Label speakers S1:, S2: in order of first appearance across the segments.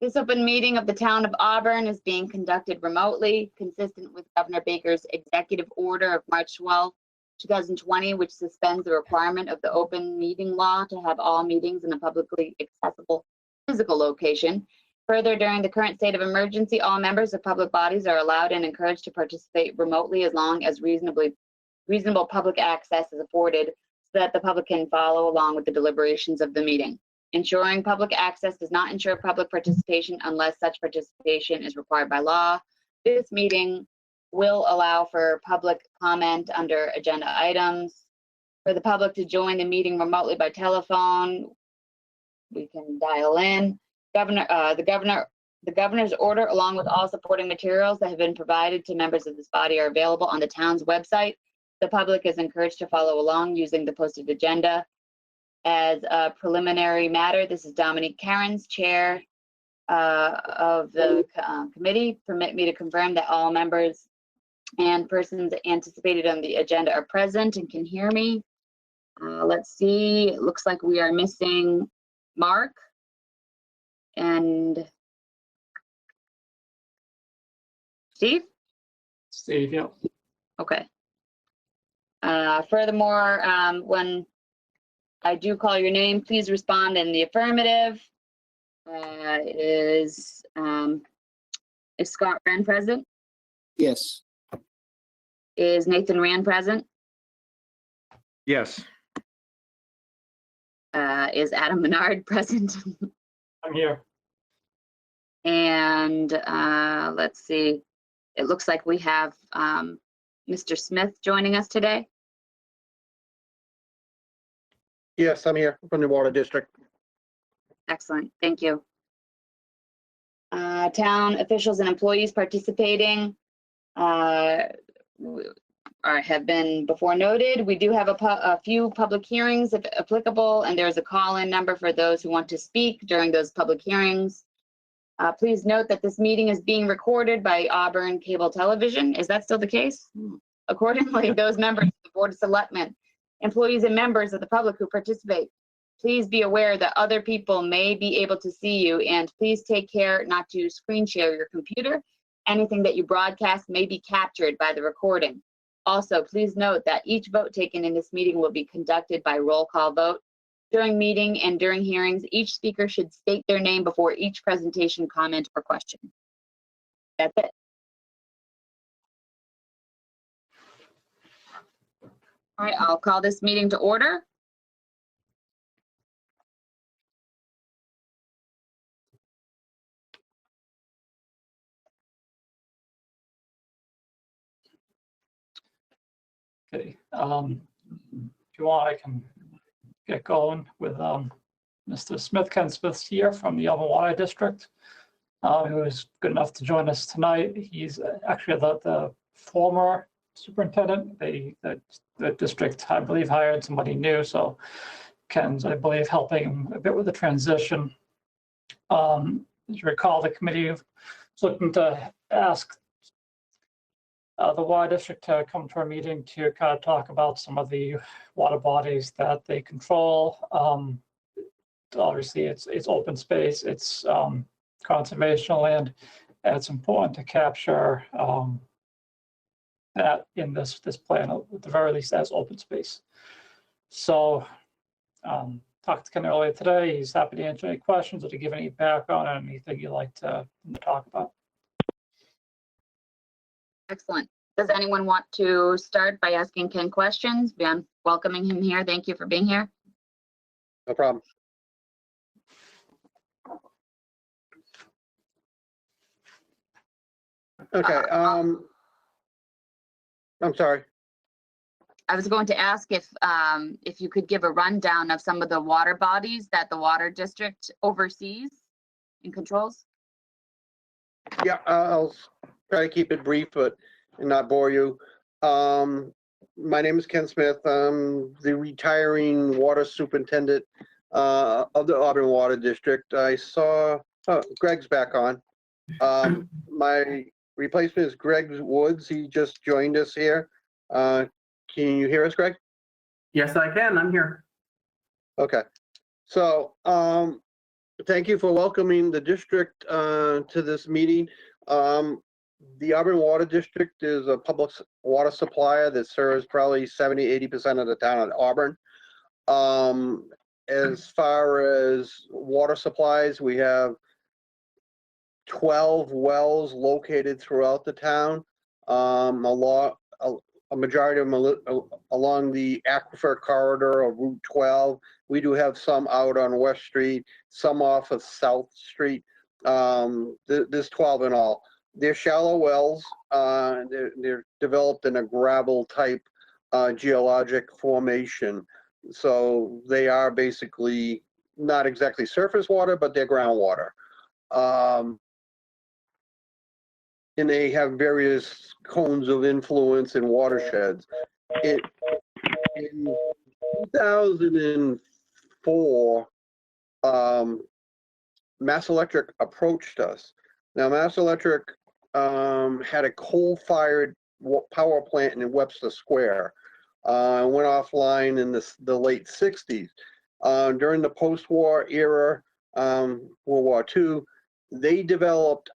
S1: This open meeting of the Town of Auburn is being conducted remotely, consistent with Governor Baker's executive order of March 12, 2020, which suspends the requirement of the open meeting law to have all meetings in a publicly accessible physical location. Further, during the current state of emergency, all members of public bodies are allowed and encouraged to participate remotely as long as reasonable public access is afforded so that the public can follow along with the deliberations of the meeting. Ensuring public access does not ensure public participation unless such participation is required by law. This meeting will allow for public comment under agenda items. For the public to join the meeting remotely by telephone, we can dial in. The governor's order, along with all supporting materials that have been provided to members of this body, are available on the town's website. The public is encouraged to follow along using the posted agenda. As a preliminary matter, this is Dominique Cairns, Chair of the committee. Permit me to confirm that all members and persons anticipated on the agenda are present and can hear me. Let's see, it looks like we are missing Mark and Steve?
S2: Steve, yeah.
S1: Okay. Furthermore, when I do call your name, please respond in the affirmative. Is Scott Wren present?
S3: Yes.
S1: Is Nathan Rand present?
S4: Yes.
S1: Is Adam Menard present?
S2: I'm here.
S1: And let's see, it looks like we have Mr. Smith joining us today.
S3: Yes, I'm here from the Water District.
S1: Excellent, thank you. Town officials and employees participating have been before noted. We do have a few public hearings if applicable, and there's a call-in number for those who want to speak during those public hearings. Please note that this meeting is being recorded by Auburn Cable Television. Is that still the case? Accordingly, those members of the Board of Selectmen, employees and members of the public who participate, please be aware that other people may be able to see you, and please take care not to screen share your computer. Anything that you broadcast may be captured by the recording. Also, please note that each vote taken in this meeting will be conducted by roll call vote. During meeting and during hearings, each speaker should state their name before each presentation, comment, or question. That's it. All right, I'll call this meeting to order.
S2: Okay. If you want, I can get going with Mr. Smith. Ken Smith's here from the Auburn Water District, who is good enough to join us tonight. He's actually the former superintendent. The district, I believe, hired somebody new, so Ken's, I believe, helping him a bit with the transition. As you recall, the committee was looking to ask the water district to come to our meeting to kind of talk about some of the water bodies that they control. Obviously, it's open space, it's conservation land, and it's important to capture that in this plan, at the very least, as open space. So, talked to Ken earlier today. He's happy to answer any questions or to give any background on anything you'd like to talk about.
S1: Excellent. Does anyone want to start by asking Ken questions? I'm welcoming him here. Thank you for being here.
S3: No problem. Okay. I'm sorry.
S1: I was going to ask if you could give a rundown of some of the water bodies that the water district oversees and controls.
S3: Yeah, I'll try to keep it brief, but and not bore you. My name is Ken Smith. I'm the retiring water superintendent of the Auburn Water District. I saw Greg's back on. My replacement is Greg Woods. He just joined us here. Can you hear us, Greg?
S5: Yes, I can. I'm here.
S3: Okay. So Thank you for welcoming the district to this meeting. The Auburn Water District is a public water supplier that serves probably 70–80% of the town of Auburn. As far as water supplies, we have 12 wells located throughout the town. A majority of them along the aquifer corridor of Route 12. We do have some out on West Street, some off of South Street. There's 12 in all. They're shallow wells. They're developed in a gravel type geologic formation. So they are basically not exactly surface water, but they're groundwater. And they have various cones of influence and watersheds. In 2004, Mass Electric approached us. Now, Mass Electric had a coal-fired power plant in Webster Square. Went offline in the late 60s. During the post-war era, World War II, they developed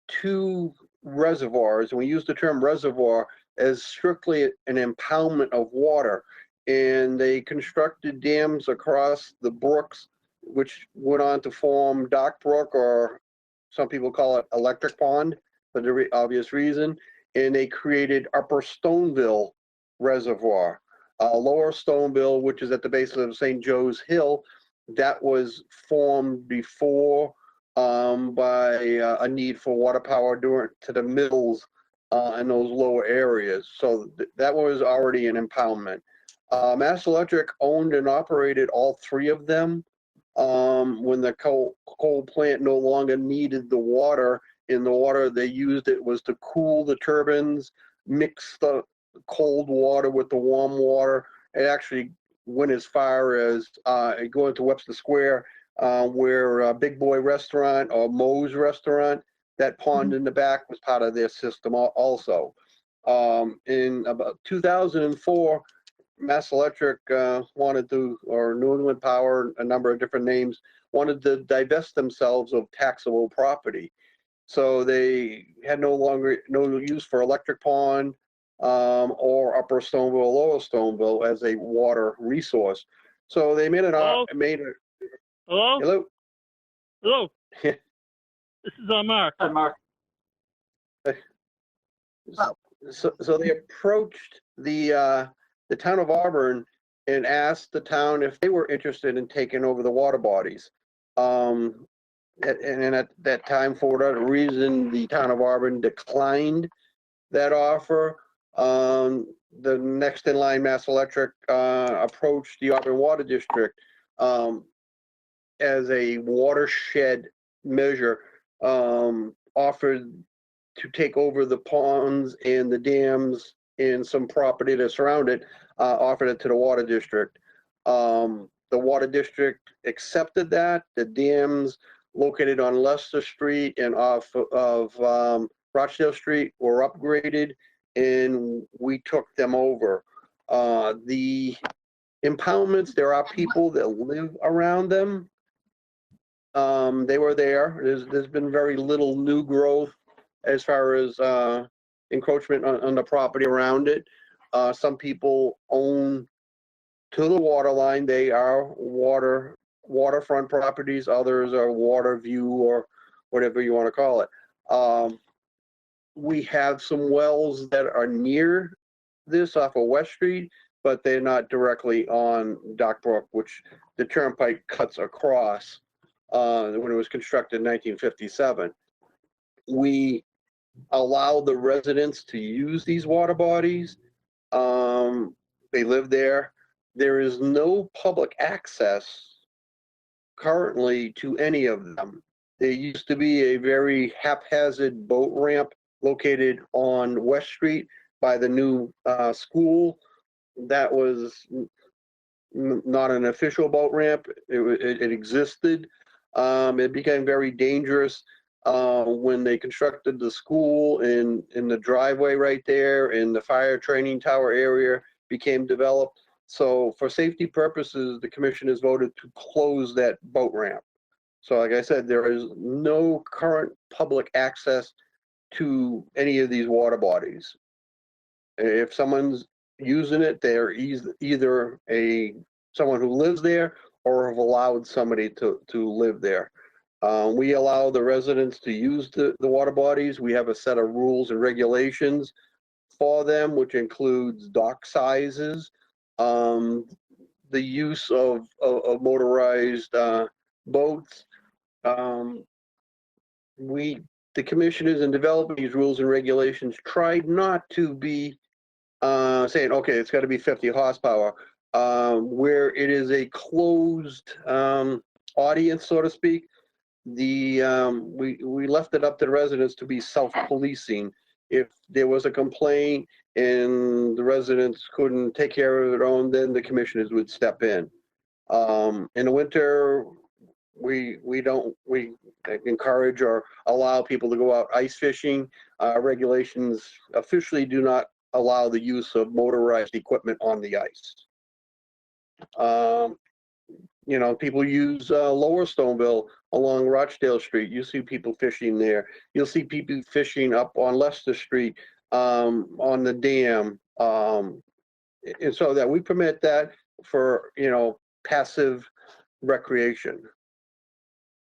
S3: 2 reservoirs, and we use the term reservoir as strictly an impoundment of water. And they constructed dams across the brooks, which went on to form Dock Brook, or some people call it Electric Pond for the obvious reason. And they created Upper Stoneville Reservoir. Lower Stoneville, which is at the base of St. Joe's Hill, that was formed before by a need for water power to the mills in those lower areas. So that was already an impoundment. Mass Electric owned and operated all 3 of them. When the coal plant no longer needed the water, in the water they used it was to cool the turbines, mix the cold water with the warm water. It actually went as far as going to Webster Square, where Big Boy Restaurant or Moe's Restaurant, that pond in the back was part of their system also. In about 2004, Mass Electric wanted to, or New England Power, a number of different names, wanted to divest themselves of taxable property. So they had no use for Electric Pond or Upper Stoneville, Lower Stoneville as a water resource. So they made
S5: Hello? Hello?
S3: Hello.
S5: Hello? This is Mark.
S2: Hi, Mark.
S3: So they approached the town of Auburn and asked the town if they were interested in taking over the water bodies. And at that time, for whatever reason, the town of Auburn declined that offer. The next in line, Mass Electric, approached the Auburn Water District as a watershed measure, offered to take over the ponds and the dams and some property that surround it, offered it to the Water District. The Water District accepted that. The dams located on Leicester Street and off of Rochdale Street were upgraded, and we took them over. The impoundments, there are people that live around them. They were there. There's been very little new growth as far as encroachment on the property around it. Some people own to the water line. They are waterfront properties. Others are water view or whatever you want to call it. We have some wells that are near this off of West Street, but they're not directly on Dock Brook, which the turnpike cuts across when it was constructed in 1957. We allow the residents to use these water bodies. They live there. There is no public access currently to any of them. There used to be a very haphazard boat ramp located on West Street by the new school. That was not an official boat ramp. It existed. It became very dangerous when they constructed the school in the driveway right there, and the fire training tower area became developed. So for safety purposes, the commission has voted to close that boat ramp. So like I said, there is no current public access to any of these water bodies. If someone's using it, they're either someone who lives there or have allowed somebody to live there. We allow the residents to use the water bodies. We have a set of rules and regulations for them, which includes dock sizes, the use of motorized boats. The commissioners in developing these rules and regulations tried not to be saying, okay, it's got to be 50 horsepower, where it is a closed audience, so to speak. We left it up to the residents to be self-policing. If there was a complaint and the residents couldn't take care of their own, then the commissioners would step in. In the winter, we encourage or allow people to go out ice fishing. Regulations officially do not allow the use of motorized equipment on the ice. People use Lower Stoneville along Rochdale Street. You see people fishing there. You'll see people fishing up on Leicester Street, on the dam. And so that we permit that for, passive recreation.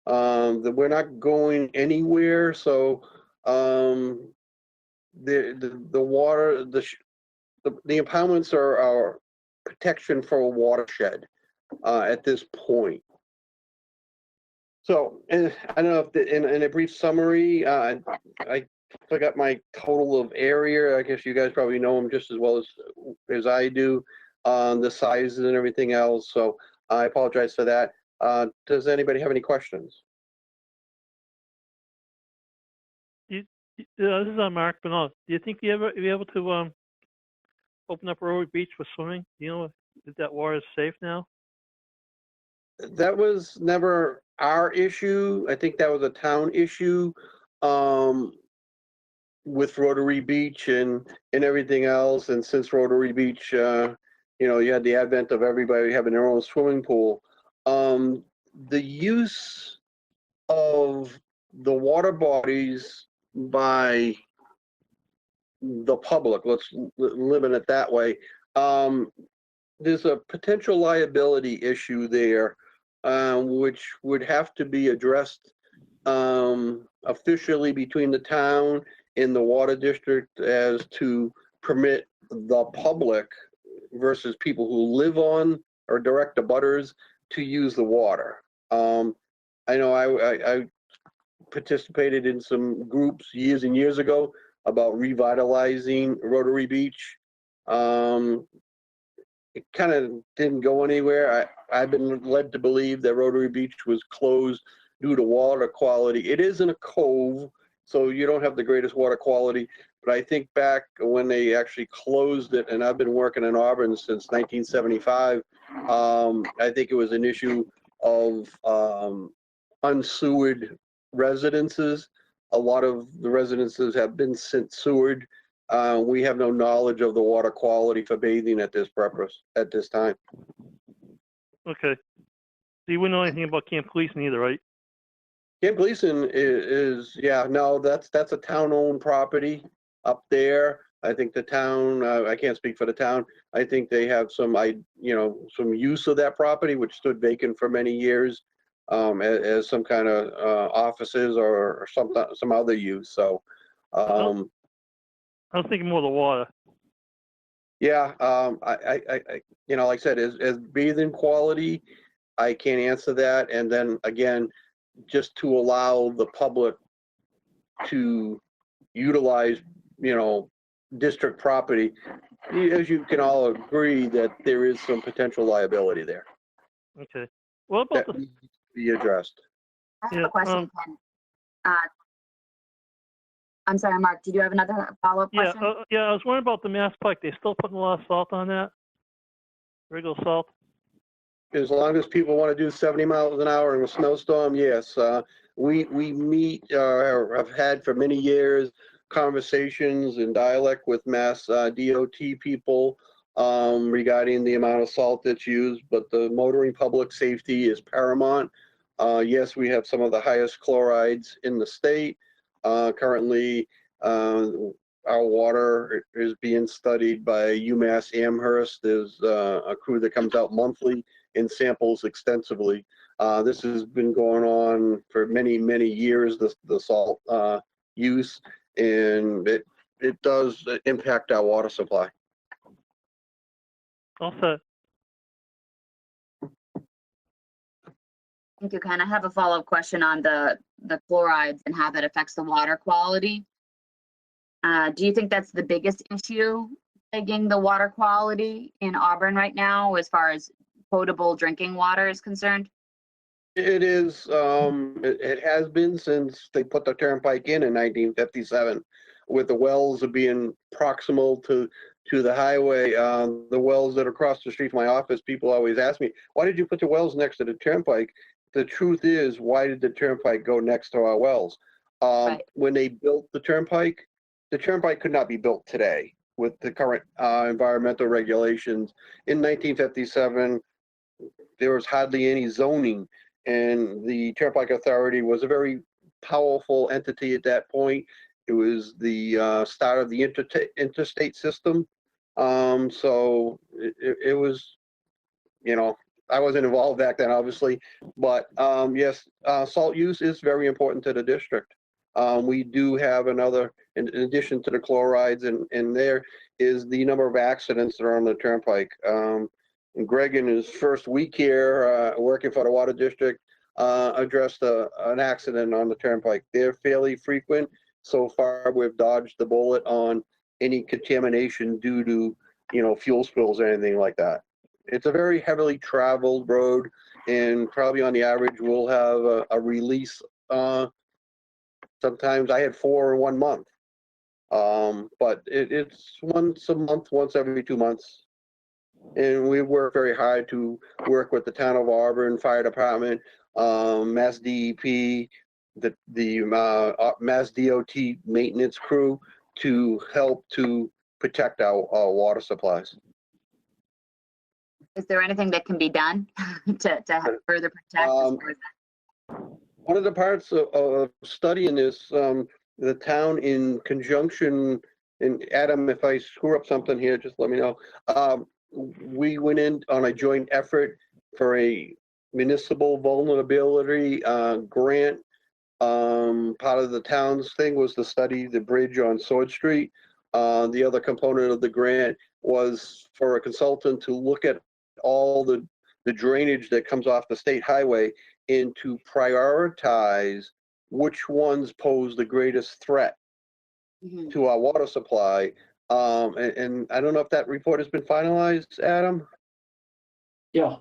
S3: That we're not going anywhere. So the water, the impoundments are our protection for a watershed at this point. So, and I don't know if in a brief summary, I forgot my total of area. I guess you guys probably know them just as well as I do, the sizes and everything else. So I apologize for that. Does anybody have any questions?
S5: This is Mark Bernal. Do you think you'll be able to open up Rotary Beach for swimming? Do you know if that water is safe now?
S3: That was never our issue. I think that was a town issue with Rotary Beach and everything else. And since Rotary Beach, you had the advent of everybody having their own swimming pool. The use of the water bodies by the public, let's limit it that way. There's a potential liability issue there, which would have to be addressed officially between the town and the water district as to permit the public versus people who live on or direct abutters to use the water. I know I participated in some groups years and years ago about revitalizing Rotary Beach. It kind of didn't go anywhere. I've been led to believe that Rotary Beach was closed due to water quality. It is in a cove, so you don't have the greatest water quality. But I think back when they actually closed it, and I've been working in Auburn since 1975, I think it was an issue of unsewered residences. A lot of the residences have been sewered. We have no knowledge of the water quality for bathing at this time.
S5: Okay. So you wouldn't know anything about Camp Gleason either, right?
S3: Camp Gleason that's a town-owned property up there. I think the town, I can't speak for the town. I think they have some use of that property, which stood vacant for many years, as some kind of offices or some other use. So,
S5: I was thinking more of the water.
S3: yeah, like I said, as bathing quality, I can't answer that. And then again, just to allow the public to utilize, district property, as you can all agree that there is some potential liability there
S5: Okay. What about
S3: that
S5: the?
S3: needs to be addressed.
S1: I have
S5: Yeah,
S1: a question, Ken. I'm sorry, Mark, did you have another follow-up
S5: Yeah,
S1: question?
S5: I was wondering about the Mass Pike. They still putting a lot of salt on that? Regular salt?
S3: As long as people want to do 70 miles an hour in a snowstorm, yes. We meet, or have had for many years, conversations in dialect with Mass DOT people regarding the amount of salt that's used, but the motoring public safety is paramount. Yes, we have some of the highest chlorides in the state. Currently, our water is being studied by UMass Amherst. There's a crew that comes out monthly and samples extensively. This has been going on for many, many years, the salt use, and it does impact our water supply.
S5: Also,
S1: Thank you, Ken. I have a follow-up question on the chlorides and how that affects the water quality. Do you think that's the biggest issue plaguing the water quality in Auburn right now, as far as potable drinking water is concerned?
S3: It is, it has been since they put the turnpike in 1957, with the wells being proximal to the highway. The wells that are across the street from my office, people always ask me, why did you put the wells next to the turnpike? The truth is, why did the turnpike go next to our wells?
S1: Right.
S3: When they built the turnpike could not be built today with the current environmental regulations. In 1957, there was hardly any zoning, and the Turnpike Authority was a very powerful entity at that point. It was the start of the interstate system. So it was, you know, I wasn't involved back then, obviously, but yes, salt use is very important to the district. We do have another, in addition to the chlorides, and there is the number of accidents that are on the turnpike. And Greg, in his first week here, working for the water district, addressed an accident on the turnpike. They're fairly frequent. So far, we've dodged the bullet on any contamination due to, fuel spills or anything like that. It's a very heavily traveled road, and probably on the average, we'll have a release. Sometimes I had 4 in 1 month. But it's once a month, once every 2 months. And we work very hard to work with the town of Auburn Fire Department, Mass DEP, the Mass DOT maintenance crew, to help to protect our water supplies.
S1: Is there anything that can be done to further protect?
S3: One of the parts of studying this, the town, in conjunction, and Adam, if I screw up something here, just let me know. We went in on a joint effort for a municipal vulnerability grant. Part of the town's thing was to study the bridge on Sword Street. The other component of the grant was for a consultant to look at all the drainage that comes off the state highway and to prioritize which ones pose the greatest threat to our water supply. And I don't know if that report has been finalized, Adam?
S2: Yeah.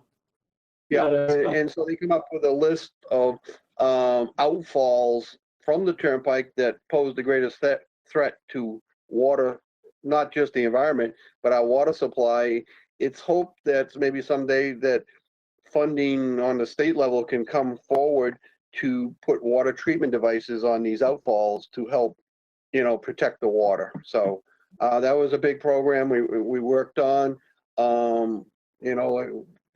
S3: Yeah,
S2: That is-
S3: and so they come up with a list of outfalls from the turnpike that pose the greatest threat to water, not just the environment, but our water supply. It's hoped that maybe someday that funding on the state level can come forward to put water treatment devices on these outfalls to help, protect the water. So that was a big program we worked on. The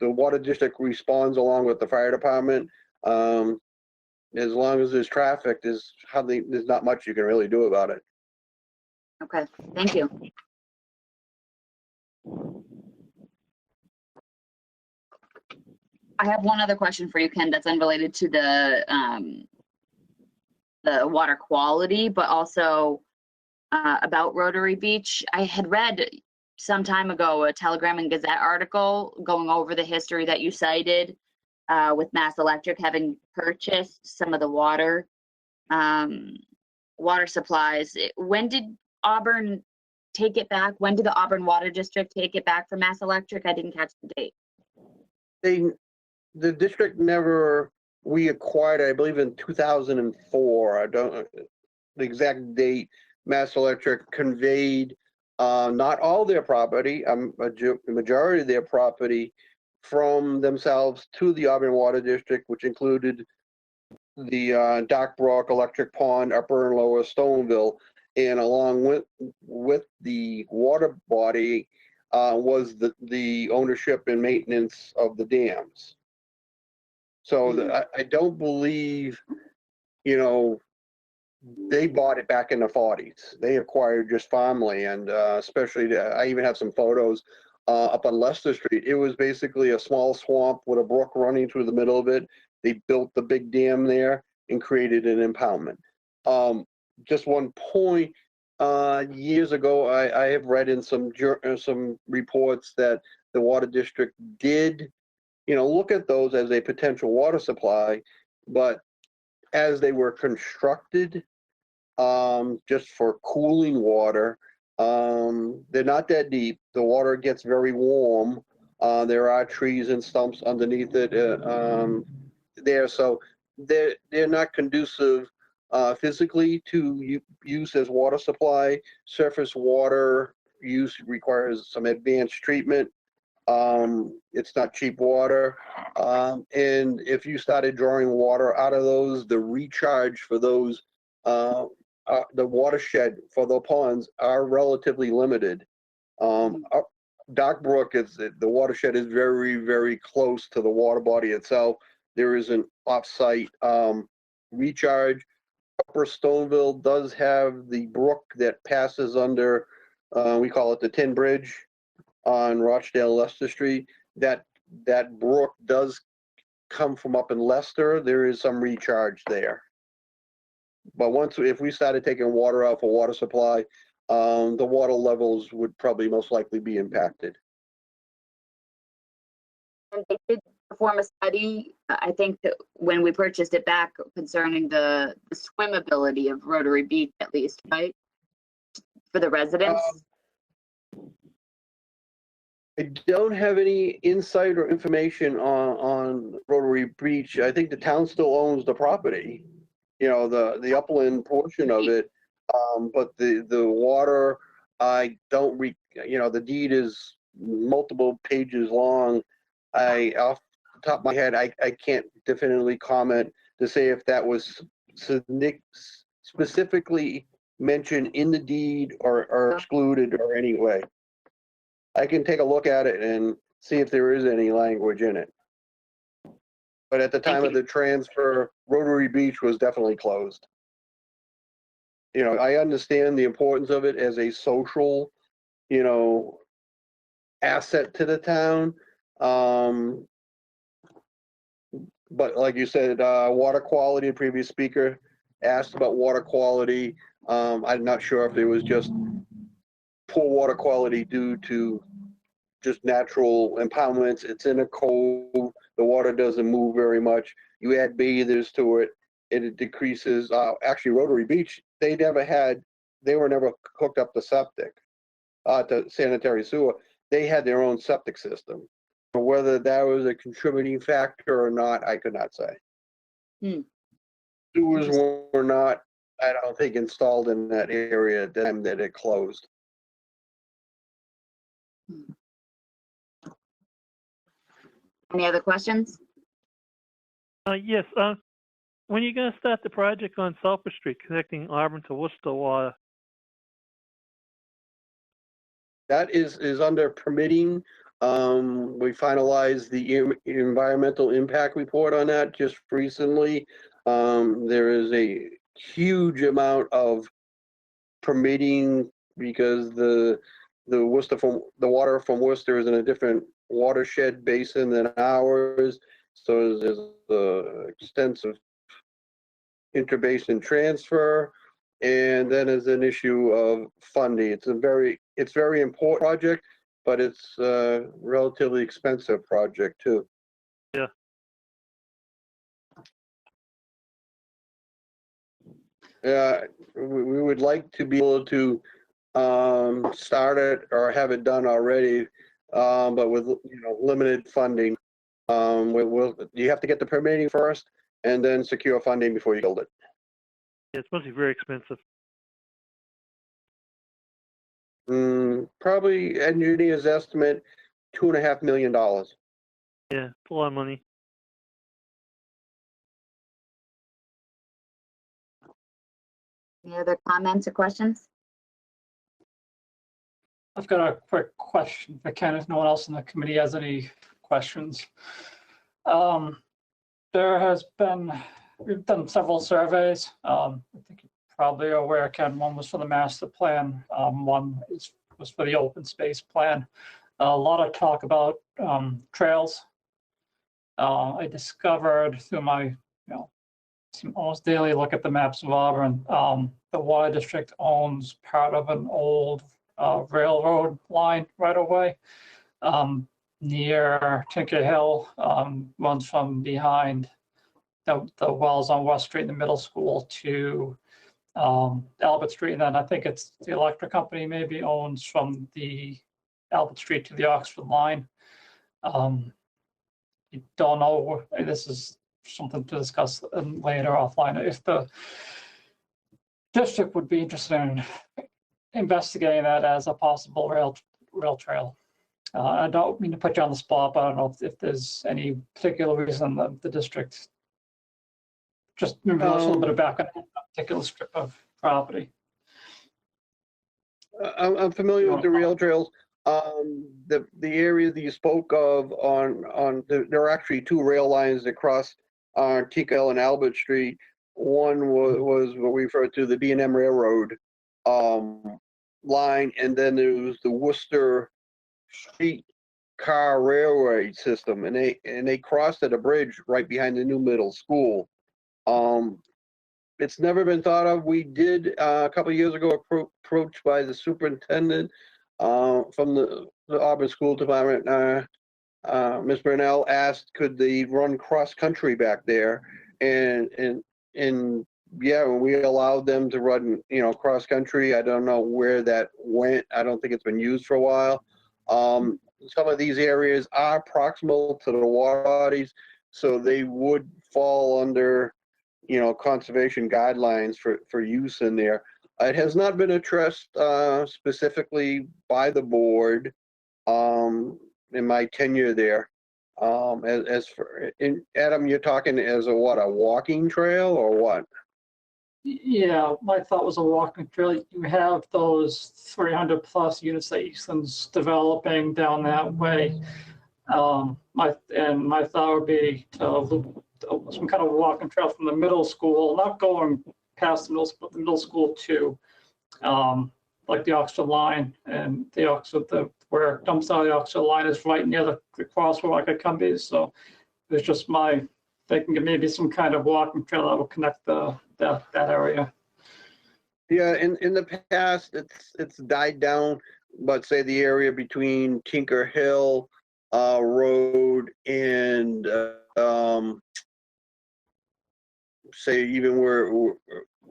S3: water district responds along with the fire department. As long as there's traffic, there's not much you can really do about it.
S1: Okay, thank you. I have one other question for you, Ken, that's unrelated to the water quality, but also about Rotary Beach. I had read some time ago a Telegram and Gazette article going over the history that you cited with Mass Electric having purchased some of the water supplies. When did Auburn take it back? When did the Auburn Water District take it back from Mass Electric? I didn't catch the date.
S3: The district never, we acquired, I believe, in 2004. I don't know the exact date. Mass Electric conveyed not all their property, a majority of their property from themselves to the Auburn Water District, which included the Dock Brook, Electric Pond, Upper and Lower Stoneville, and along with the water body was the ownership and maintenance of the dams. So I don't believe, you know, they bought it back in the 40s. They acquired just farmland, especially, I even have some photos up on Leicester Street. It was basically a small swamp with a brook running through the middle of it. They built the big dam there and created an impoundment. Just one point, years ago, I have read in some reports that the water district did, you know, look at those as a potential water supply, but as they were constructed, just for cooling water, they're not that deep. The water gets very warm. There are trees and stumps underneath it there, so they're not conducive physically to use as water supply. Surface water use requires some advanced treatment. It's not cheap water. And if you started drawing water out of those, the recharge for those, the watershed for the ponds are relatively limited. Dock Brook is, the watershed is very, very close to the water body itself. There is an off-site recharge. Upper Stoneville does have the brook that passes under, we call it the Tin Bridge on Rochdale Leicester Street. That brook does come from up in Leicester. There is some recharge there. But if we started taking water out for water supply, the water levels would probably most likely be impacted.
S1: And they did perform a study, I think that when we purchased it back, concerning the swimmability of Rotary Beach, at least, right? For the residents.
S3: I don't have any insight or information on Rotary Beach. I think the town still owns the property, you know, the upland portion of it. But the water, I don't you know, the deed is multiple pages long. Off the top of my head, I can't definitively comment to say if that was specifically mentioned in the deed or excluded or any way. I can take a look at it and see if there is any language in it. But at the time of the transfer, Rotary Beach was definitely closed. You know, I understand the importance of it as a social, you know, asset to the town. But like you said, water quality, the previous speaker asked about water quality. I'm not sure if there was just poor water quality due to just natural impoundments. It's in a cove. The water doesn't move very much. You add bathers to it, it decreases. Actually, Rotary Beach, they were never hooked up to septic, to sanitary sewer. They had their own septic system. But whether that was a contributing factor or not, I could not say. Sewers were not, I don't think, installed in that area at the time that it closed.
S1: Any other questions?
S5: Yes. When are you going to start the project on Sulphur Street connecting Auburn to Worcester Water?
S3: That is under permitting. We finalized the environmental impact report on that just recently. There is a huge amount of permitting because the water from Worcester is in a different watershed basin than ours. So there's extensive interbasin transfer, and then there's an issue of funding. It's very important project, but it's a relatively expensive project too.
S5: Yeah.
S3: We would like to be able to start it or have it done already, but with, you know, limited funding. You have to get the permitting first and then secure funding before you build it.
S5: Yeah, it's mostly very expensive.
S3: Probably engineer's estimate, $2.5 million.
S5: Yeah, it's a lot of money.
S1: Any other comments or questions?
S2: I've got a quick question for Ken, if no one else in the committee has any questions. There has been, we've done several surveys. I think you probably are aware, Ken, one was for the master plan. Was for the open space plan. A lot of talk about trails. I discovered through my, almost daily look at the maps of Auburn, the water district owns part of an old railroad line right away near Tinker Hill, runs from behind the wells on West Street in the middle school to Albert Street. And then I think it's the electric company maybe owns from the Albert Street to the Oxford line. You don't know, this is something to discuss later offline. If the district would be interested in investigating that as a possible rail trail. I don't mean to put you on the spot, but I don't know if there's any particular reason that the district, just maybe a little bit of background on that particular strip of property.
S3: I'm familiar with the rail trails. The area that you spoke of there are actually two rail lines that cross Tinker Hill and Albert Street. One was what we refer to the B&M Railroad line, and then there was the Worcester Street Car Railway system, and they crossed at a bridge right behind the new middle school. It's never been thought of. We did a couple of years ago approached by the superintendent from the Auburn School Department. Ms. Burnell asked, could they run cross country back there, and yeah, we allowed them to run, cross country. I don't know where that went. I don't think it's been used for a while. Some of these areas are proximal to the water bodies, so they would fall under, conservation guidelines for use in there. It has not been addressed specifically by the board in my tenure there. Adam, you're talking as a walking trail or what?
S2: Yeah, my thought was a walking trail. You have those 300 plus units that Eastland's developing down that way. My thought would be to some kind of walking trail from the middle school, not going past the middle school to like the Oxford line, and the Oxford, where it dumps out of the Oxford line is right near the crossroad like it can be. So it's just my thinking of maybe some kind of walking trail that will connect that area.
S3: Yeah, in the past, it's died down, but say the area between Tinker Hill Road and say even where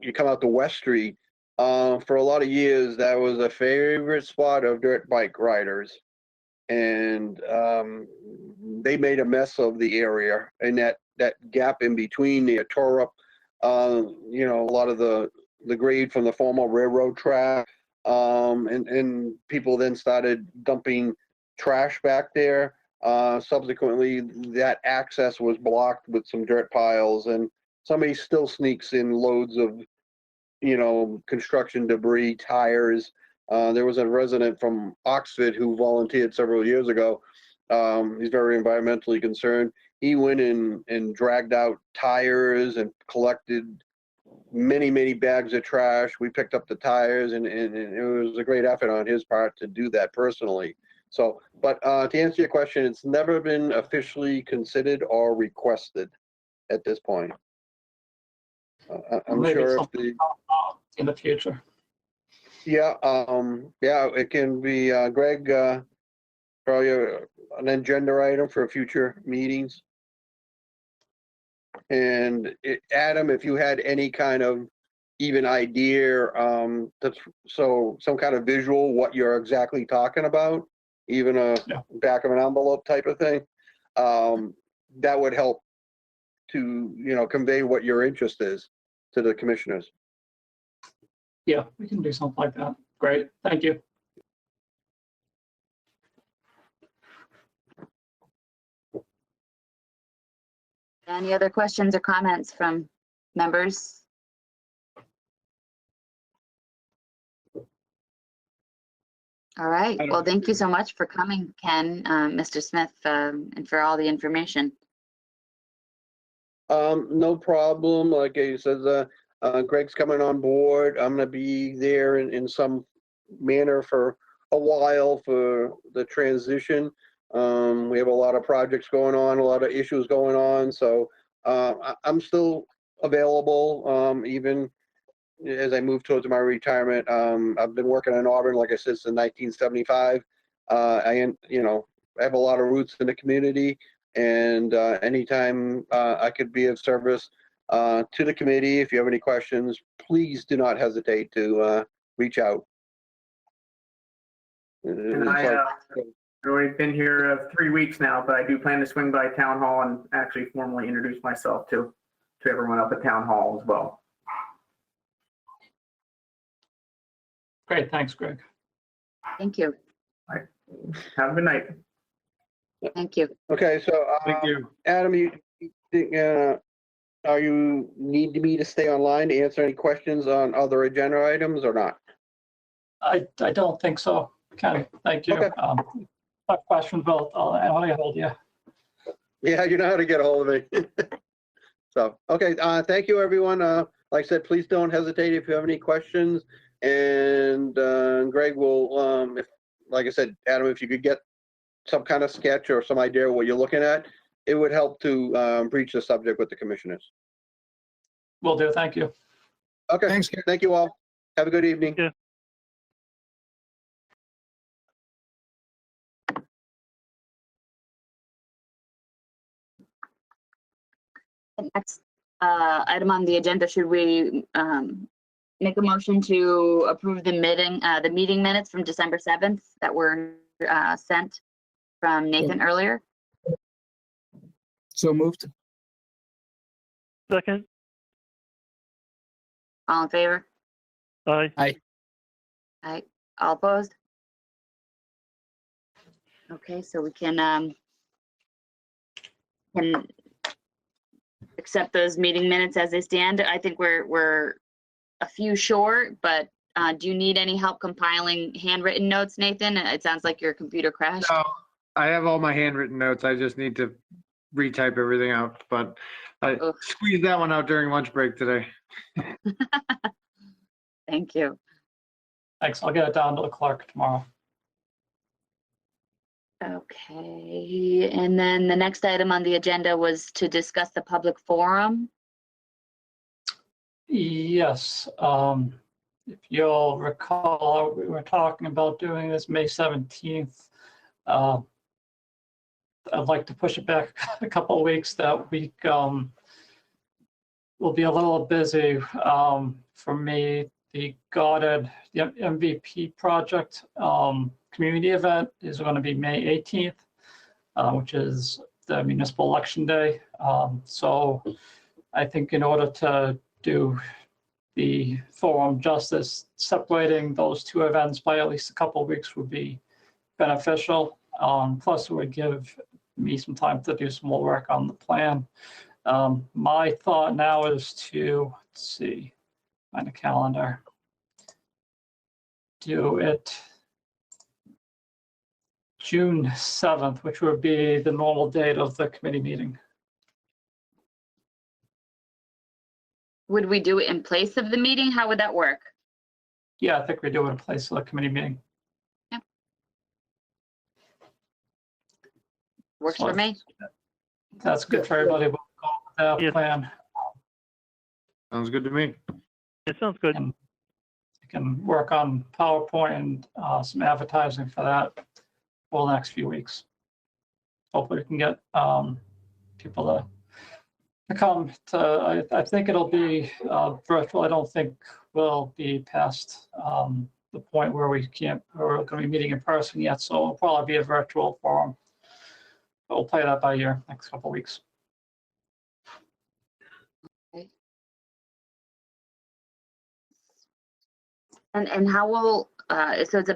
S3: you come out to West Street, for a lot of years that was a favorite spot of dirt bike riders, and they made a mess of the area, and that gap in between there tore up a lot of the grade from the former railroad track, and people then started dumping trash back there. Subsequently, that access was blocked with some dirt piles, and somebody still sneaks in loads of, construction debris, tires. There was a resident from Oxford who volunteered several years ago. He's very environmentally concerned. He went in and dragged out tires and collected many, many bags of trash. We picked up the tires, and it was a great effort on his part to do that personally. So, but to answer your question, it's never been officially considered or requested at this point. I'm
S2: Maybe
S3: sure
S2: something in the future.
S3: yeah, it can be, Greg, probably an agenda item for future meetings. And Adam, if you had any kind of even idea, some kind of visual what you're exactly talking about, even a back of an envelope type of thing, that would help to, convey what your interest is to the commissioners.
S2: Yeah, we can do something like that. Great, thank you.
S1: Any other questions or comments from members? All right, well, thank you so much for coming, Ken, Mr. Smith, and for all the information.
S3: No problem. Like I said, Greg's coming on board. I'm gonna be there in some manner for a while for the transition. We have a lot of projects going on, a lot of issues going on, so I'm still available, even as I move towards my retirement. I've been working in Auburn, like I said, since 1975. I have a lot of roots in the community, and anytime I could be of service to the committee, if you have any questions, please do not hesitate to reach out.
S6: And
S3: It's like-
S6: I've already been here 3 weeks now, but I do plan to swing by Town Hall and actually formally introduce myself to everyone up at Town Hall as well.
S2: Great, thanks, Greg.
S1: Thank you.
S6: Have a good night.
S1: Thank you.
S3: Okay, so
S4: Thank you.
S3: Adam, are you need me to stay online to answer any questions on other agenda items or not?
S2: I don't think so. Ken, thank you.
S3: Okay.
S2: Tough question, Bill. I'll hold you.
S3: Yeah, you know how to get a hold of me. So, okay, thank you, everyone. Like I said, please don't hesitate if you have any questions. And Greg will, if, like I said, Adam, if you could get some kind of sketch or some idea of what you're looking at, it would help to breach the subject with the commissioners.
S2: Will do, thank you.
S3: Okay,
S7: Thanks, Ken.
S3: thank you all. Have a good evening.
S5: Yeah.
S1: The next item on the agenda, should we make a motion to approve the meeting minutes from December 7th that were sent from Nathan earlier?
S7: So moved.
S5: Second,
S1: All in favor?
S5: aye.
S1: Aye. All opposed? Okay, so we can accept those meeting minutes as they stand. I think we're a few short, but do you need any help compiling handwritten notes, Nathan? It sounds like your computer crashed.
S4: No, I have all my handwritten notes. I just need to retype everything out, but I
S1: Ugh.
S4: squeezed that one out during lunch break today.
S1: Thank you.
S2: Thanks. I'll get it down to the clerk tomorrow.
S1: Okay, and then the next item on the agenda was to discuss the public forum.
S2: Yes, if you'll recall, we were talking about doing this May 17th. I'd like to push it back a couple of weeks. That week will be a little busy for me. The Goddard, the MVP project community event is going to be May 18th, which is the municipal election day. So I think in order to do the forum justice, separating those two events by at least a couple of weeks would be beneficial. Plus, it would give me some time to do some more work on the plan. My thought now is to, let's see, find a calendar. Do it June 7th, which would be the normal date of the committee meeting.
S1: Would we do it in place of the meeting? How would that work?
S2: Yeah, I think we do it in place of the committee meeting.
S1: Works for me.
S2: That's good for everybody. We'll go with that
S5: Yeah.
S2: plan.
S4: Sounds good to me.
S5: It sounds good.
S2: And you can work on PowerPoint and some advertising for that for the next few weeks. Hopefully we can get people to come to, I think it'll be virtual. I don't think we'll be past the point where we're going to be meeting in person yet. So it'll probably be a virtual forum. But we'll play that by ear next couple of weeks.
S1: And how will, so it's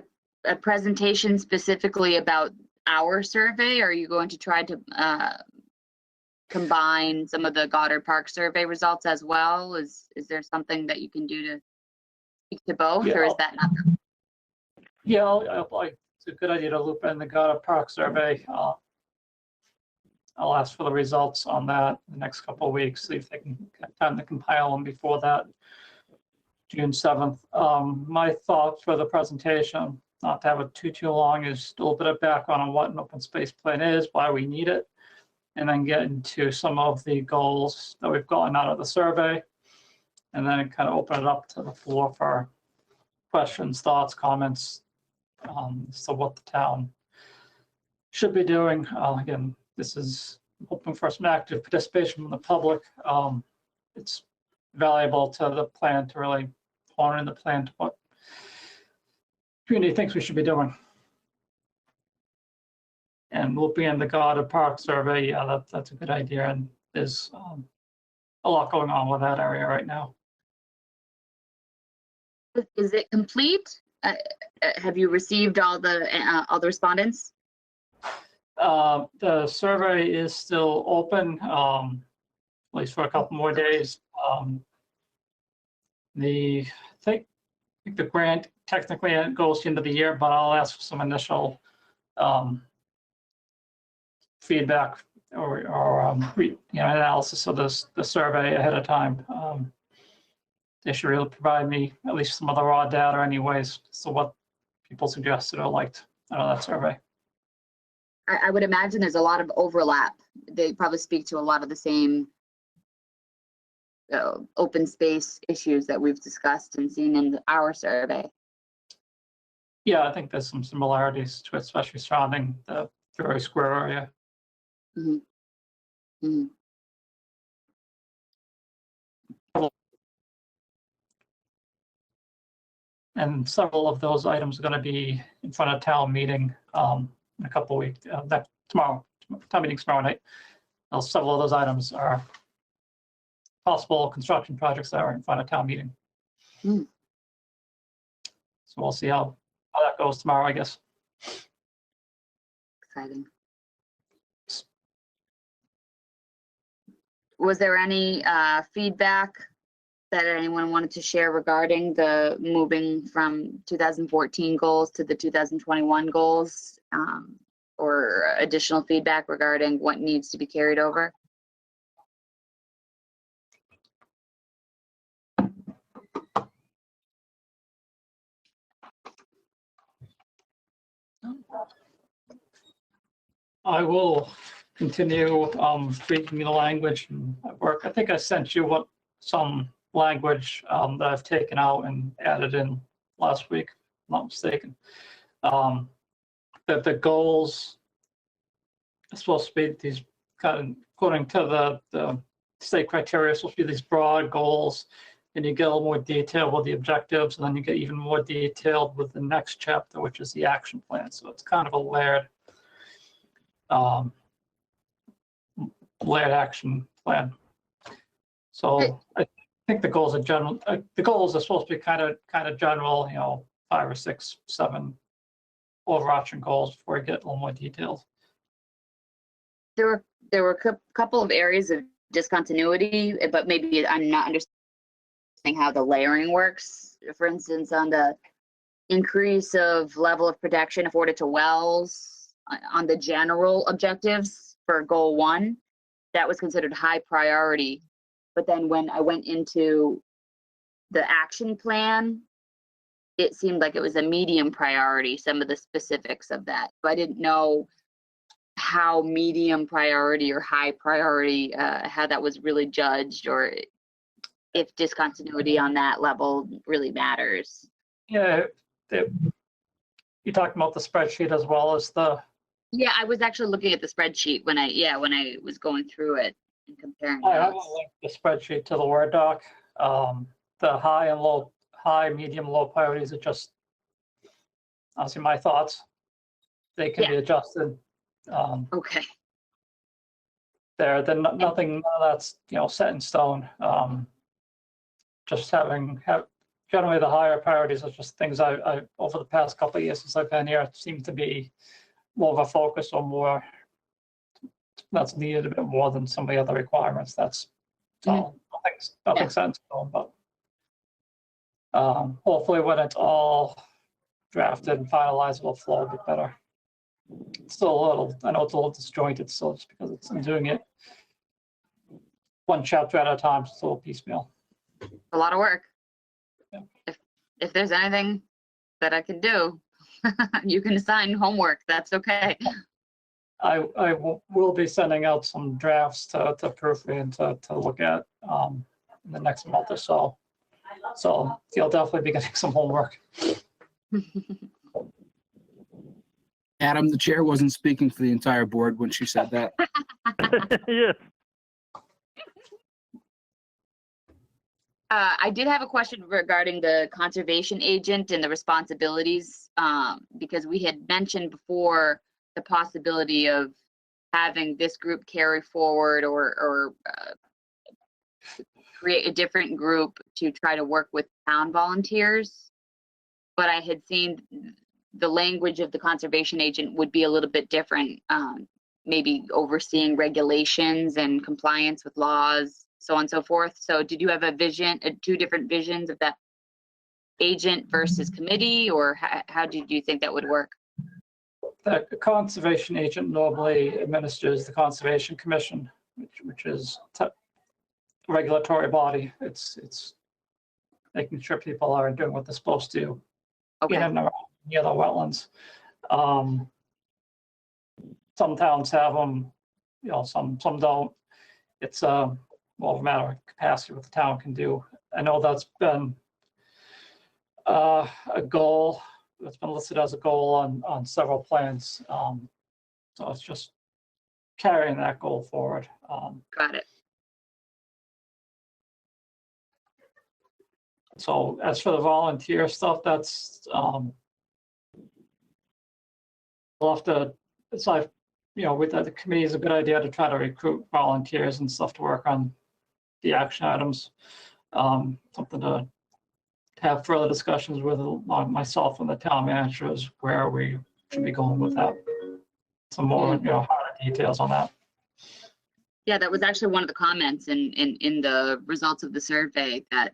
S1: a presentation specifically about our survey? Or are you going to try to combine some of the Goddard Park survey results as well? Is there something that you can do to speak to both, or is that not?
S2: Yeah, it's a good idea to loop in the Goddard Park survey. I'll ask for the results on that in the next couple of weeks, see if they can get time to compile them before that June 7th. My thought for the presentation, not to have it too long, is a little bit of background on what an open space plan is, why we need it, and then get into some of the goals that we've gotten out of the survey, and then kind of open it up to the floor for questions, thoughts, comments, so what the town should be doing. Again, this is hoping for some active participation from the public. It's valuable to the plan to really hone in the plan to what community thinks we should be doing. And looping in the Goddard Park survey, yeah, that's a good idea, and there's a lot going on with that area right now.
S1: Is it complete? Have you received all the respondents?
S2: The survey is still open, at least for a couple more days. I think the grant technically goes into the year, but I'll ask for some initial feedback or analysis of the survey ahead of time. They should really provide me at least some of the raw data anyways, so what people suggested or liked out of that survey.
S1: I would imagine there's a lot of overlap. They probably speak to a lot of the same open space issues that we've discussed and seen in our survey.
S2: Yeah, I think there's some similarities to it, especially surrounding the Drury Square area.
S1: Mm-hmm. Mm-hmm.
S2: And several of those items are going to be in front of town meeting in a couple of weeks. Tomorrow, town meeting's tomorrow night. Several of those items are possible construction projects that are in front of town meeting.
S1: Mm.
S2: So we'll see how that goes tomorrow, I guess.
S1: Exciting. Was there any feedback that anyone wanted to share regarding the moving from 2014 goals to the 2021 goals, or additional feedback regarding what needs to be carried over?
S2: I will continue tweaking the language at work. I think I sent you some language that I've taken out and added in last week, if I'm not mistaken. That the goals are supposed to be these kind of, according to the state criteria, supposed to be these broad goals, and you get a little more detail with the objectives, and then you get even more detailed with the next chapter, which is the action plan. So it's kind of a layered action plan. So I think the goals are general. The goals are supposed to be kind of general, 5 or 6, 7 overarching goals before you get a little more details.
S1: There were a couple of areas of discontinuity, but maybe I'm not understanding how the layering works. For instance, on the increase of level of protection afforded to wells, on the general objectives for goal 1, that was considered high priority. But then when I went into the action plan, it seemed like it was a medium priority, some of the specifics of that. So I didn't know how medium priority or high priority, how that was really judged, or if discontinuity on that level really matters.
S2: Yeah, you talked about the spreadsheet as well as the.
S1: Yeah, I was actually looking at the spreadsheet when I was going through it and comparing
S2: I haven't
S1: notes.
S2: linked the spreadsheet to the Word doc. The high, medium, low priorities are just, honestly, my thoughts. They can be adjusted.
S1: Okay.
S2: Then nothing, none of that's, set in stone. Just generally the higher priorities are just things I over the past couple of years since I've been here, seem to be more of a focus or more that's needed a bit more than some of the other requirements. That's all. Nothing set in stone, but hopefully when it's all drafted and finalized, it'll flow a bit better. still a little, I know it's a little disjointed still, just because I'm doing it one chapter at a time, so it's a little piecemeal.
S1: A lot of work.
S2: Yeah.
S1: If there's anything that I can do, you can assign homework. That's okay.
S2: Will be sending out some drafts to proofread and to look at in the next month or so. So you'll definitely be getting some homework.
S7: Adam, the chair wasn't speaking for the entire board when she said that.
S5: Yes.
S1: I did have a question regarding the conservation agent and the responsibilities, because we had mentioned before the possibility of having this group carry forward or create a different group to try to work with town volunteers. But I had seen the language of the conservation agent would be a little bit different, maybe overseeing regulations and compliance with laws, so on and so forth. So did you have a vision, two different visions of that agent versus committee, or how did you think that would work?
S2: The conservation agent normally administers the Conservation Commission, which is a regulatory body. It's making sure people are doing what they're supposed to in
S1: Okay,
S2: and around the other wetlands. Some towns have them, some don't. It's more of a matter of capacity what the town can do. I know that's been a goal that's been listed as a goal on several plans. So it's just carrying that goal forward.
S1: got it.
S2: So as for the volunteer stuff, that's we'll have to, it's like, with the committee, is a good idea to try to recruit volunteers and stuff to work on the action items. Something to have further discussions with myself and the town managers where we should be going with that. Some more, harder details on that.
S1: Yeah, that was actually one of the comments in the results of the survey that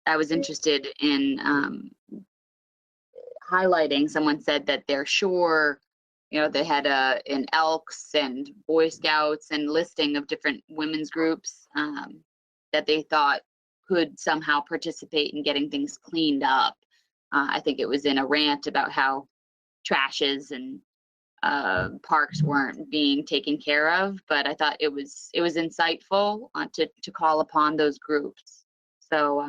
S1: I was interested in highlighting. Someone said that they're sure, they had an Elks and Boy Scouts and listing of different women's groups that they thought could somehow participate in getting things cleaned up. I think it was in a rant about how trashes and parks weren't being taken care of, but I thought it was insightful to call upon those groups. So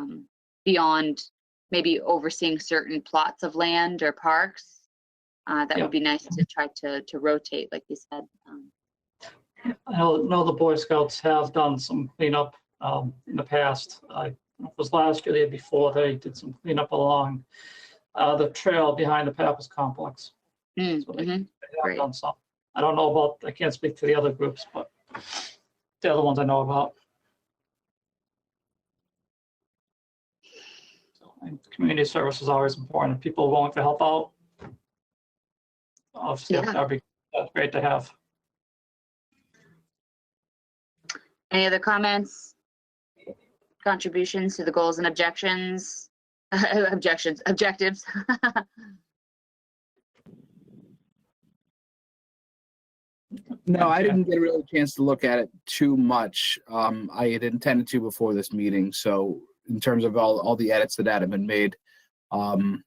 S1: beyond maybe overseeing certain plots of land or parks, that would be nice to try to rotate, like you said.
S2: I know the Boy Scouts have done some cleanup in the past. It was last year, the year before, they did some cleanup along the trail behind the Pappas complex. So they have
S1: Great.
S2: done some. I don't know about, I can't speak to the other groups, but the other ones I know about. So, and community service is always important. People willing to help out, obviously, that's great to have.
S1: Any other comments, contributions to the goals and objectives?
S7: No, I didn't get a real chance to look at it too much. I had intended to before this meeting. So in terms of all the edits that have been made, I'll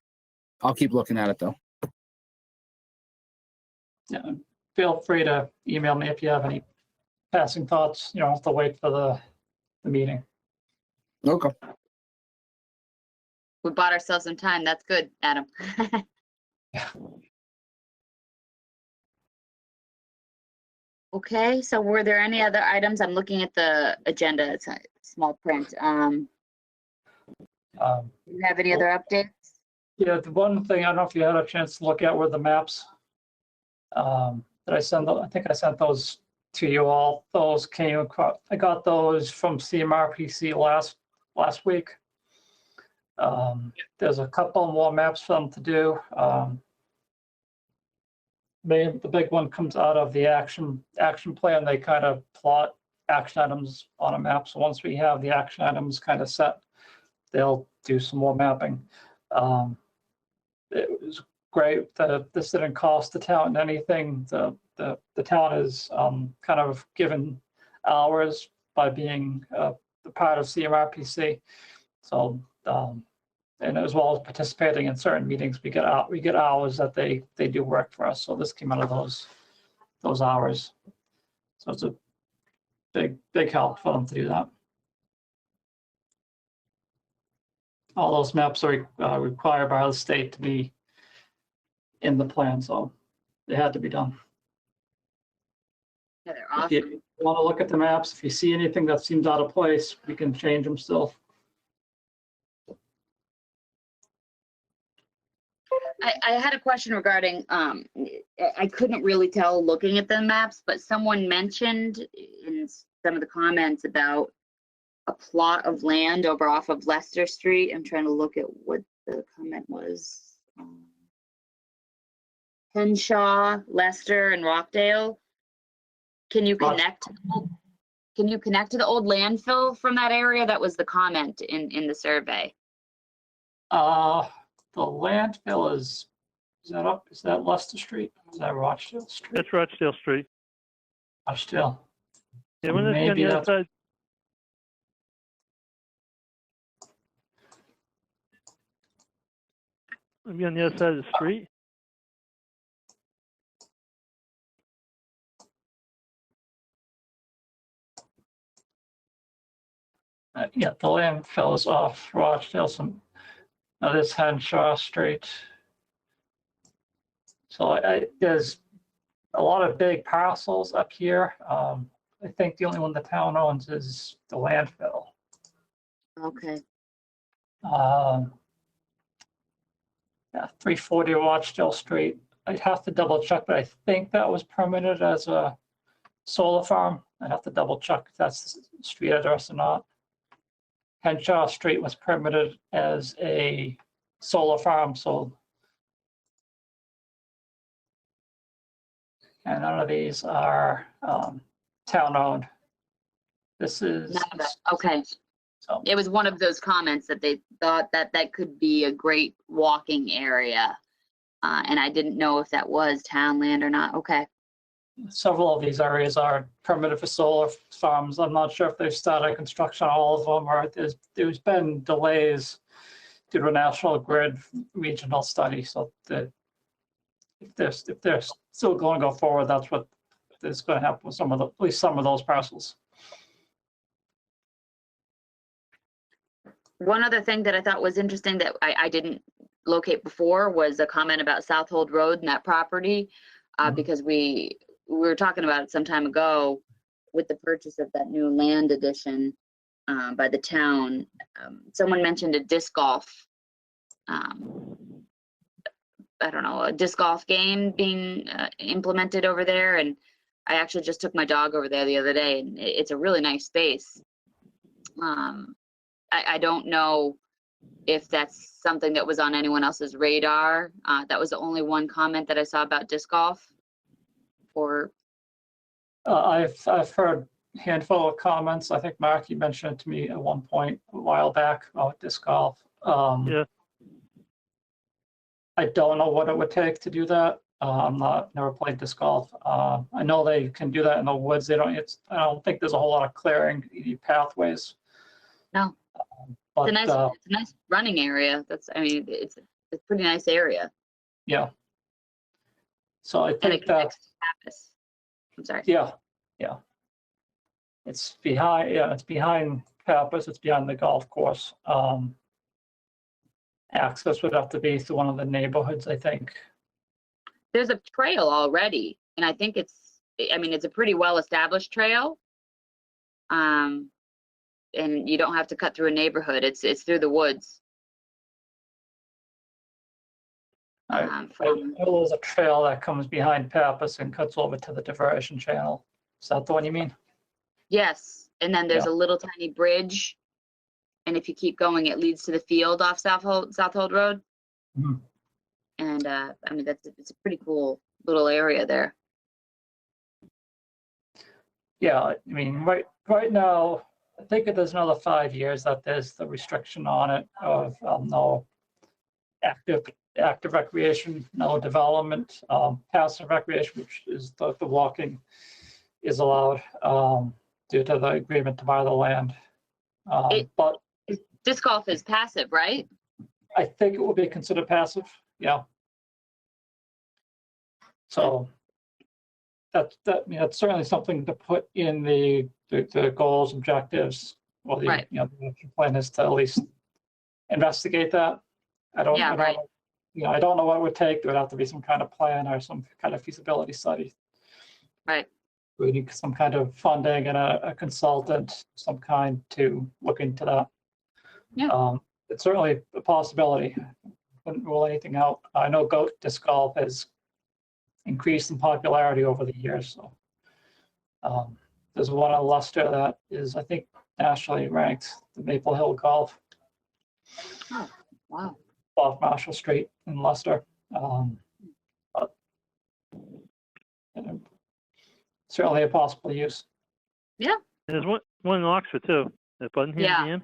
S7: keep looking at it though.
S2: Yeah, feel free to email me if you have any passing thoughts. You don't have to wait for the meeting.
S7: Okay.
S1: We bought ourselves some time. That's good, Adam. Okay, so were there any other items? I'm looking at the agenda. It's a small print. Do you have any other updates?
S2: Yeah, the one thing, I don't know if you had a chance to look at were the maps. That I sent, I think I sent those to you all. Those came across, I got those from CMRPC last week. There's a couple more maps for them to do. The big one comes out of the action plan. They kind of plot action items on a map. So once we have the action items kind of set, they'll do some more mapping. It was great. This didn't cost the town anything. The town is kind of given hours by being the part of CMRPC. So, and as well as participating in certain meetings, we get hours that they do work for us. So this came out of those hours. So it's a big help for them to do that. All those maps are required by the state to be in the plan, so they had to be done.
S1: Yeah, they're
S2: If
S1: awesome.
S2: you want to look at the maps, if you see anything that seems out of place, we can change them still.
S1: I had a question regarding, I couldn't really tell looking at the maps, but someone mentioned in some of the comments about a plot of land over off of Leicester Street. I'm trying to look at what the comment was. Henshaw, Leicester, and Rockdale. Can you connect to the old landfill from that area? That was the comment in the survey.
S2: The landfill is that Leicester Street? Is that Rochdale Street?
S5: That's Rochdale Street.
S2: Rochdale.
S5: Yeah, when it's on
S2: Maybe
S5: the other
S2: that's-
S5: side. Maybe on the other side of the street.
S2: Yeah, the landfill is off Rochdale. This Henshaw Street. So there's a lot of big parcels up here. I think the only one the town owns is the landfill.
S1: Okay.
S2: Yeah, 340 Rochdale Street. I'd have to double check, but I think that was permitted as a solar farm. I'd have to double check if that's the street address or not. Henshaw Street was permitted as a solar farm, so. And none of these are town-owned. This is.
S1: None of it. Okay.
S2: So,
S1: It was one of those comments that they thought that could be a great walking area. And I didn't know if that was town land or not. Okay.
S2: several of these areas are permitted for solar farms. I'm not sure if they've started construction on all of them, or there's been delays due to a National Grid regional study. So that if they're still going to go forward, that's what is going to happen with at least some of those parcels.
S1: One other thing that I thought was interesting that I didn't locate before was a comment about Southold Road and that property, because we were talking about it some time ago with the purchase of that new land addition by the town. Someone mentioned a disc golf, I don't know, a disc golf game being implemented over there. And I actually just took my dog over there the other day, and it's a really nice space. I don't know if that's something that was on anyone else's radar. That was the only one comment that I saw about disc golf. Or
S2: I've heard a handful of comments. I think Mark, you mentioned it to me at one point a while back about disc golf.
S5: Yeah.
S2: I don't know what it would take to do that. Never played disc golf. I know they can do that in the woods. I don't think there's a whole lot of clearing, pathways.
S1: No.
S2: But
S1: it's a nice running area. It's a pretty nice area.
S2: yeah. So I
S1: And
S2: think
S1: it
S2: that,
S1: connects to Pappas. I'm sorry.
S2: yeah. It's behind Pappas, it's behind the golf course. Access would have to be through one of the neighborhoods, I think.
S1: There's a trail already, and I think it's a pretty well-established trail. And you don't have to cut through a neighborhood. It's through the woods.
S2: I know there's a trail that comes behind Pappas and cuts over to the diversion channel. Is that the one you mean?
S1: Yes, and then there's a little tiny bridge, and if you keep going, it leads to the field off Southold Road.
S2: Mhm.
S1: And it's a pretty cool little area there.
S2: Yeah, right now, I think there's another 5 years that there's the restriction on it of no active active recreation, no development. Passive recreation, which is the walking, is allowed due to the agreement to buy the land. But
S1: Disc golf is passive, right?
S2: I think it will be considered passive, yeah. So that's certainly something to put in the goals, objectives, or the,
S1: Right.
S2: the action plan is to at least investigate that. I don't
S1: Right.
S2: I don't know what it would take. There would have to be some kind of plan or some kind of feasibility study.
S1: Right.
S2: We need some kind of funding and a consultant, some kind to look into that.
S1: Yeah.
S2: It's certainly a possibility. Wouldn't rule anything out. I know goat disc golf has increased in popularity over the years. So there's one in Leicester that is, I think, nationally ranked, the Maple Hill Golf
S1: Wow.
S2: off Marshall Street in Leicester. But certainly a possible use.
S5: There's one in Oxford too, at Buckingham
S1: Yeah.
S5: Dam.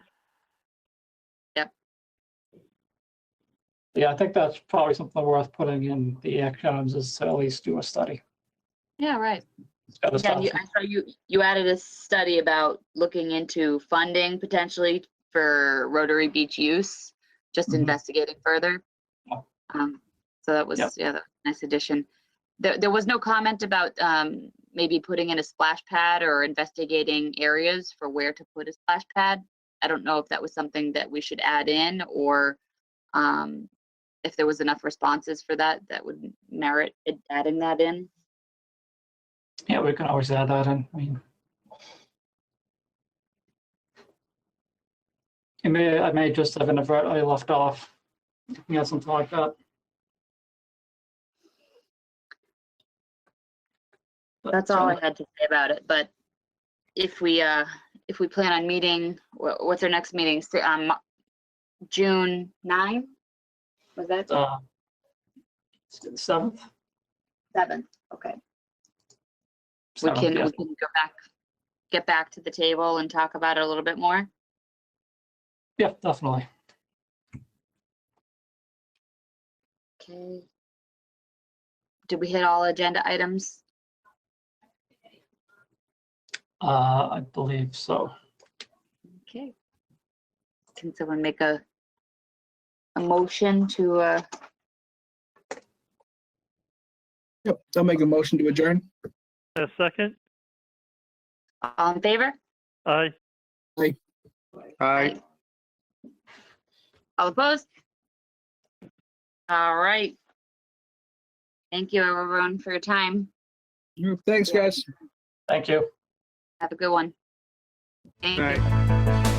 S2: Yeah, I think that's probably something worth putting in the action items, is to at least do a study.
S1: Yeah, right.
S2: It's gotta
S1: Yeah,
S2: start
S1: I saw you added a study about looking into funding potentially for Rotary Beach use, just
S2: Mhm.
S1: investigating further.
S2: Yeah.
S1: So that was,
S2: Yep.
S1: yeah, that was a nice addition. There was no comment about maybe putting in a splash pad or investigating areas for where to put a splash pad. I don't know if that was something that we should add in, or if there was enough responses for that would merit adding that in.
S2: Yeah, we can always add that in. I mean, I may just have inadvertently left off. Yeah, something like that. But
S1: That's all I
S2: certainly-
S1: had to say about it, but if we plan on meeting, what's our next meeting? June 9? Was that
S2: Uh, 7th?
S1: 7th? Okay. We
S2: 7th,
S1: can
S2: yes.
S1: get back to the table and talk about it a little bit more.
S2: Yeah, definitely.
S1: Okay. Did we hit all agenda items?
S2: I believe so.
S1: Okay. Can someone make a motion to,
S7: Yep, I'll make a motion to adjourn.
S5: A second?
S1: all in favor?
S5: Aye.
S4: Aye.
S1: All opposed? All right. Thank you, everyone, for your time.
S7: Thanks, guys.
S2: Thank you.
S1: Have a good one. Thank you.
S4: Aye.